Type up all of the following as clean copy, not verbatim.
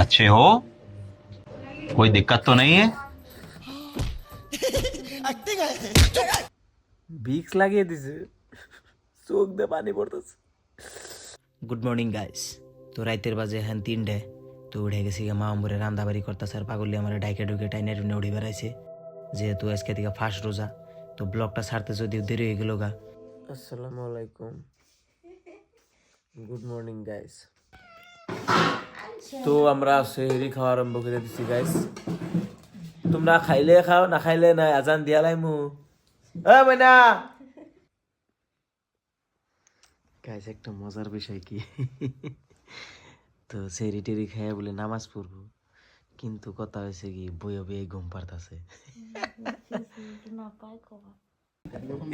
अच्छे हो? कोई दिक्कत तो नहीं है? ভিক্স লাগিয়ে দিছে চোখ দিয়ে পানি পড়তেছে। Good morning guys. তো রাইতের বাজে হ্যান 3টে। তো উঠে গেছি মা আমরে রান্দাবাড়ি করতেছে আর পাগলি আমার ডাইকে ঢুকে টাইনে টুনে উঠে বেড়াইছে, যেহেতু আজকে থেকে ফার্স্ট রোজা। তো ব্লগটা ছাড়তে যদিও দেরি হয়ে গেল গা। আসসালামু আলাইকুম, গুড মর্নিং গাইস। তো আমরা সেহরি খাওয়া আরম্ভ করে দিচ্ছি গাইস। তোমরা খাইলে খাও, না খাইলে না, আজান দিয়া লাইমু। ময়না গাইস, একটা মজার বিষয় কি, তো সেহরি টেরি খাইয়া বলে নামাজ পড়বো, কিন্তু কথা হয়েছে কি বইয়ে বইয়ে ঘুম পারতাছে।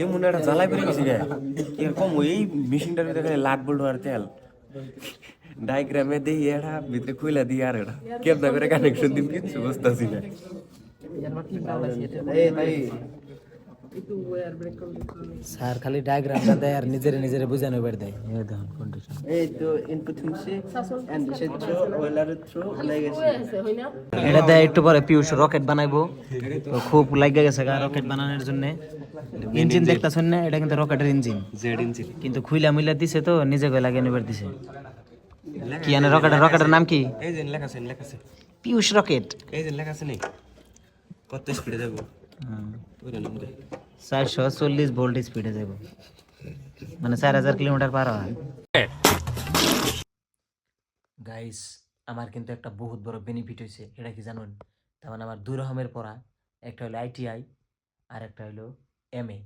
এই মনে একটা জ্বালাই বেড়ে গেছি গে কিরকম ওই মেশিনটার ভিতরে খালি লাট বল্ট আর তেল ডাইগ্রামে দিই এটা ভিতরে খুইলা দিই আর এটা কেমন করে কানেকশন দিন কিছু বুঝতেছি না। স্যার খালি ডায়াগ্রামটা দেয় আর নিজেরে নিজেরে বুঝানো বের দেয়। এই দেখুন কন্ডিশন, এই তো ইনপুট হচ্ছে এন্ড সেচ্ছ ওয়েলারের থ্রু হয়ে গেছে। এটা দেয় একটু পরে পিউষ রকেট বানাইবো। তো খুব লাগা গেছে গা রকেট বানানোর জন্য। ইঞ্জিন দেখতাছেন না, এটা কিন্তু রকেটের ইঞ্জিন, জেড ইঞ্জিন কিন্তু খুইলা মিলা দিছে তো নিজে কই লাগিয়ে নিবার দিছে। কি জানে রকেটের নাম কি? এই যে লেখা আছে পিউষ রকেট। এই যে লেখা আছে নি কত স্পিডে যাবো ওই নাম দে 440 ভোল্ট স্পিডে যাব, মানে 4000 কিলোমিটার পার হয়। গাইস, আমার কিন্তু একটা বহুত বড় বেনিফিট হয়েছে, এটা কি জানুন? তার মানে আমার দুই রকমের পড়া, একটা হলো আইটিআই আর একটা হলো এমএ।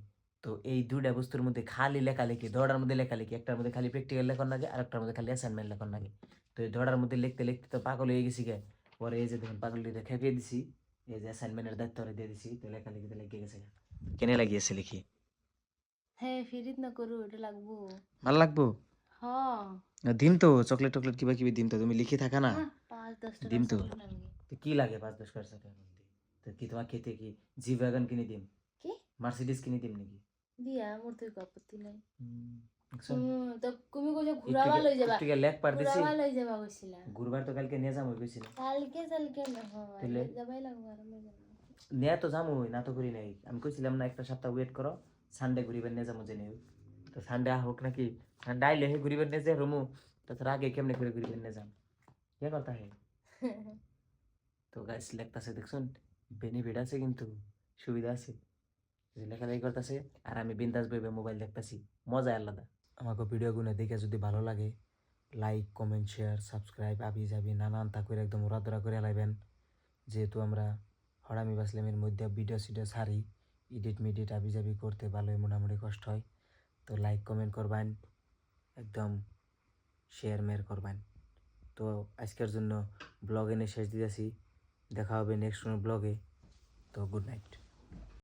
তো এই দুইটা বস্তুর মধ্যে খালি লেখালেখি, দৌড়ার মধ্যে লেখালেখি, একটার মধ্যে খালি প্র্যাকটিক্যাল লেখন লাগে আর একটার মধ্যে খালি অ্যাসাইনমেন্ট লেখন লাগে। তো এই দৌড়ার মধ্যে লিখতে লিখতে তো পাগল হয়ে গেছি গে। পরে এই যে দেখুন পাগলটিতে খেপিয়ে দিছি, এই যে অ্যাসাইনমেন্টের দায়িত্ব দিয়ে দিছি, তো লেখালেখিতে লেগে গেছে। কেনে লাগিয়েছে লিখি? হ্যাঁ ফিরিত না করু এটা লাগবো। ভাল লাগবো? হ্যাঁ দিম তো চকলেট টকলেট কিবা কিবি দিম তো, তুমি লিখে থাকা না। 5-10 টাকা দিম তো। চকলেট আনবি। তো কি লাগে 5-10 টাকার সাথে? তো কি তোমার খেতে কি জি ওয়াগন কিনে দিম, কি মার্সিডিজ কিনে দিম নাকি? দিয়া মোর তো আপত্তি নাই। দেখছো? তো তুমি কইছো ঘুরাবা লই যাবা, একটু লেখ পার দিছি। ঘুরাবা লই যাবা কইছিলা গুরুবার তো কালকে নিয়ে যাবো কইছিল। কালকে না তাইলে? হয় যাবাই লাগবো আর আমি যাবো। নিয়ে তো যামই, না তো করি নাই। আমি কইছিলাম না একটা সপ্তাহ ওয়েট করো, সানডে ঘুরিবার নিয়ে যাবো জেনে। তো সানডে হোক নাকি, সানডে আইলে হে ঘুরিবার নিয়ে যাই রুমু, তাছাড়া আগে কেমনে করে ঘুরিবার নিয়ে যাম, কে কথা হে। তো গাইস লেখতাছে দেখছুন, বেনিফিট আছে কিন্তু, সুবিধা আছে। লেখালেখি করতেছে আর আমি বিন্দাস বইবে মোবাইল দেখতেছি, মজা আলাদা। আমাকে ভিডিওগুলো দেখে যদি ভালো লাগে, লাইক কমেন্ট শেয়ার সাবস্ক্রাইব আবি যাবি নানান তা করে একদম উড়াদুরা করে লাইবেন। যেহেতু আমরা হরামি বাসলামের মধ্যে ভিডিও সিডিও সারি, এডিট মিডিট আবি যাবি করতে ভালোই মোটামুটি কষ্ট হয়। তো লাইক কমেন্ট করবেন, একদম শেয়ার মেয়ার করবেন। তো আজকের জন্য ব্লগ এনে শেষ দিতেছি, দেখা হবে নেক্সট ব্লগে। তো গুড নাইট।